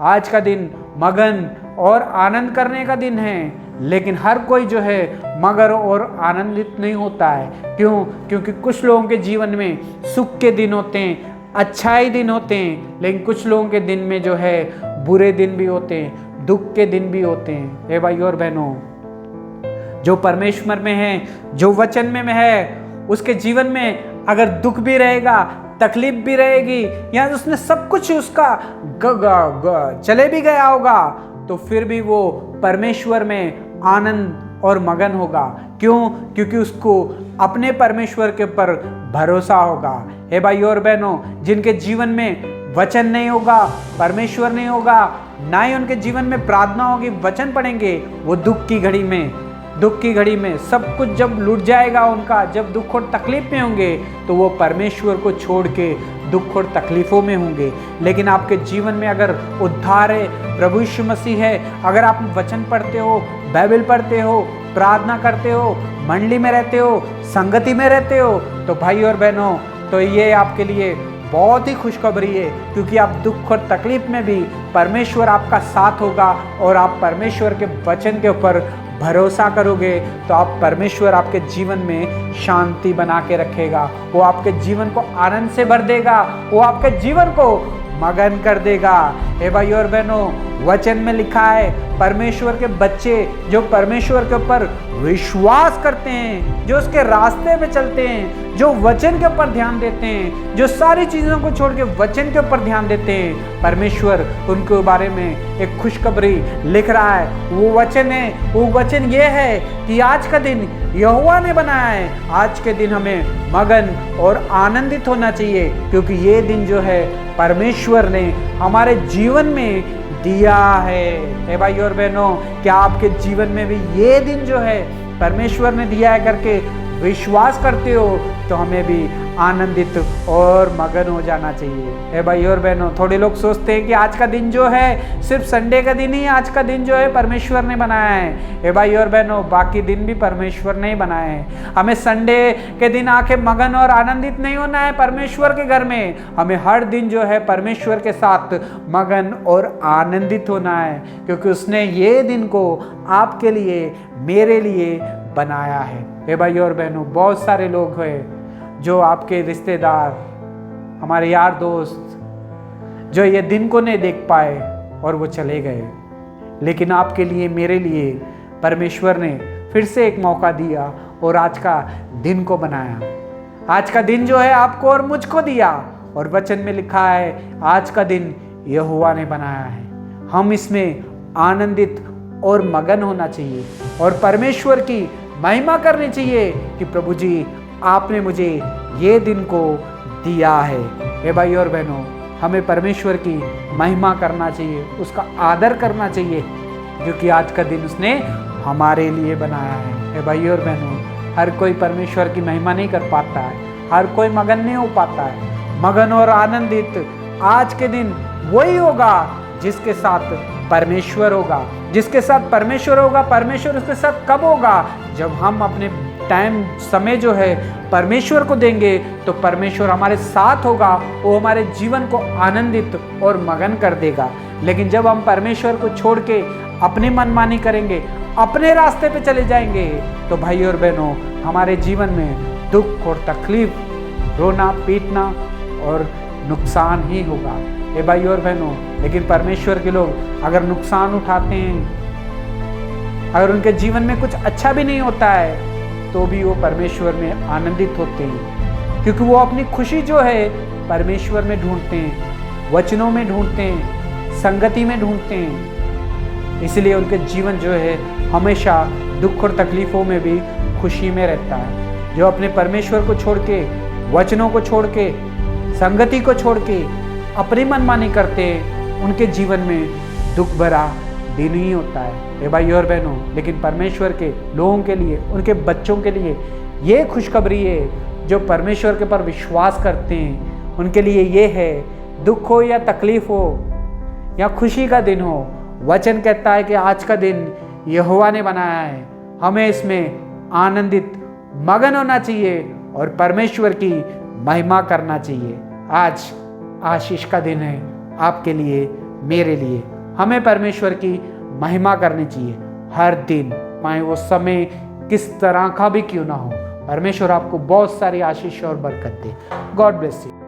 आज का दिन मगन और आनंद करने का दिन है, लेकिन हर कोई जो है मगन और आनंदित नहीं होता है। क्यों? क्योंकि कुछ लोगों के जीवन में सुख के दिन होते हैं, अच्छाई दिन होते हैं, लेकिन कुछ लोगों के दिन में जो है बुरे दिन भी होते हैं, दुख के दिन भी होते हैं। हे भाई और बहनों, जो परमेश्वर में है, जो वचन में है, उसके जीवन में अगर दुख भी रहेगा, तकलीफ भी रहेगी, या उसने सब कुछ उसका चले भी गया होगा, तो फिर भी वो परमेश्वर में आनंद और मगन होगा। क्यों? क्योंकि उसको अपने परमेश्वर के ऊपर भरोसा होगा। हे भाई और बहनों, जिनके जीवन में वचन नहीं होगा, परमेश्वर नहीं होगा, ना ही उनके जीवन में प्रार्थना होगी, वचन पढ़ेंगे, वो दुख की घड़ी में सब कुछ जब लूट जाएगा उनका, जब दुख और तकलीफ में होंगे, तो वो परमेश्वर को छोड़ के दुख और तकलीफों में होंगे। लेकिन आपके जीवन में अगर उद्धार है, प्रभु यीशु मसीह है, अगर आप वचन पढ़ते हो, बाइबल पढ़ते हो, प्रार्थना करते हो, मंडली में रहते हो, संगति में रहते हो, तो भाई और बहनों, तो ये आपके लिए बहुत ही खुशखबरी है, क्योंकि आप दुख और तकलीफ में भी परमेश्वर आपका साथ होगा, और आप परमेश्वर के वचन के ऊपर भरोसा करोगे तो आप परमेश्वर आपके जीवन में शांति बना के रखेगा। वो आपके जीवन को आनंद से भर देगा, वो आपके जीवन को मगन कर देगा। हे भाई और बहनों, वचन में लिखा है, परमेश्वर के बच्चे जो परमेश्वर के ऊपर विश्वास करते हैं, जो उसके रास्ते में चलते हैं, जो वचन के ऊपर ध्यान देते हैं, जो सारी चीजों को छोड़ के वचन के ऊपर ध्यान देते हैं, परमेश्वर उनके बारे में एक खुशखबरी लिख रहा है। वो वचन है, वो वचन ये है कि आज का दिन यहोवा ने बनाया है, आज के दिन हमें मगन और आनंदित होना चाहिए, क्योंकि ये दिन जो है परमेश्वर ने हमारे जीवन में दिया है। हे भाई और बहनों, क्या आपके जीवन में भी ये दिन जो है परमेश्वर ने दिया है करके विश्वास करते हो, तो हमें भी आनंदित और मगन हो जाना चाहिए। हे भाई और बहनों, थोड़े लोग सोचते हैं कि आज का दिन जो है सिर्फ संडे का दिन ही, आज का दिन जो है परमेश्वर ने बनाया है। हे भाई और बहनों, बाकी दिन भी परमेश्वर ने ही बनाए हैं। हमें संडे के दिन आके मगन और आनंदित नहीं होना है परमेश्वर के घर में, हमें हर दिन जो है परमेश्वर के साथ मगन और आनंदित होना है, क्योंकि उसने ये दिन को आपके लिए, मेरे लिए बनाया है। हे भाई और बहनों, बहुत सारे लोग हैं जो आपके रिश्तेदार, हमारे यार दोस्त, जो ये दिन को नहीं देख पाए और वो चले गए, लेकिन आपके लिए, मेरे लिए परमेश्वर ने फिर से एक मौका दिया और आज का दिन को बनाया। आज का दिन जो है आपको और मुझको दिया, और वचन में लिखा है आज का दिन यहोवा ने बनाया है। हम इसमें आनंदित और मगन होना चाहिए और परमेश्वर की महिमा करनी चाहिए कि प्रभु जी, आपने मुझे ये दिन को दिया है। हे भाई और बहनों, हमें परमेश्वर की महिमा करना चाहिए, उसका आदर करना चाहिए, क्योंकि आज का दिन उसने हमारे लिए बनाया है। हे भाई और बहनों, हर कोई परमेश्वर की महिमा नहीं कर पाता है, हर कोई मगन नहीं हो पाता है। मगन और आनंदित आज के दिन वही होगा जिसके साथ परमेश्वर होगा, जिसके साथ परमेश्वर होगा। परमेश्वर उसके साथ कब होगा? जब हम अपने टाइम, समय जो है परमेश्वर को देंगे, तो परमेश्वर हमारे साथ होगा, वो हमारे जीवन को आनंदित और मगन कर देगा। लेकिन जब हम परमेश्वर को छोड़ के अपनी मनमानी करेंगे, अपने रास्ते पे चले जाएंगे, तो भाई और बहनों, हमारे जीवन में दुख और तकलीफ, रोना पीटना और नुकसान ही होगा। ये भाई और बहनों, लेकिन परमेश्वर के लोग अगर नुकसान उठाते हैं, अगर उनके जीवन में कुछ अच्छा भी नहीं होता है, तो भी वो परमेश्वर में आनंदित होते हैं, क्योंकि वो अपनी खुशी जो है परमेश्वर में ढूंढते हैं, वचनों में ढूंढते हैं, संगति में ढूंढते हैं। इसलिए उनके जीवन जो है हमेशा दुख और तकलीफों में भी खुशी में रहता है। जो अपने परमेश्वर को छोड़ के, वचनों को छोड़ के, संगति को छोड़ के अपनी मनमानी करते हैं, उनके जीवन में दुख भरा दिन ही होता है। ये भाई और बहनों, लेकिन परमेश्वर के लोगों के लिए, उनके बच्चों के लिए ये खुशखबरी है, जो परमेश्वर के पर विश्वास करते हैं, उनके लिए ये है, दुख हो या तकलीफ हो या खुशी का दिन हो, वचन कहता है कि आज का दिन यहोवा ने बनाया है, हमें इसमें आनंदित मगन होना चाहिए और परमेश्वर की महिमा करना चाहिए। आज आशीष का दिन है आपके लिए, मेरे लिए। हमें परमेश्वर की महिमा करनी चाहिए हर दिन, चाहे वो समय किस तरह का भी क्यों ना हो। परमेश्वर आपको बहुत सारी आशीष और बरकत दे। God bless you.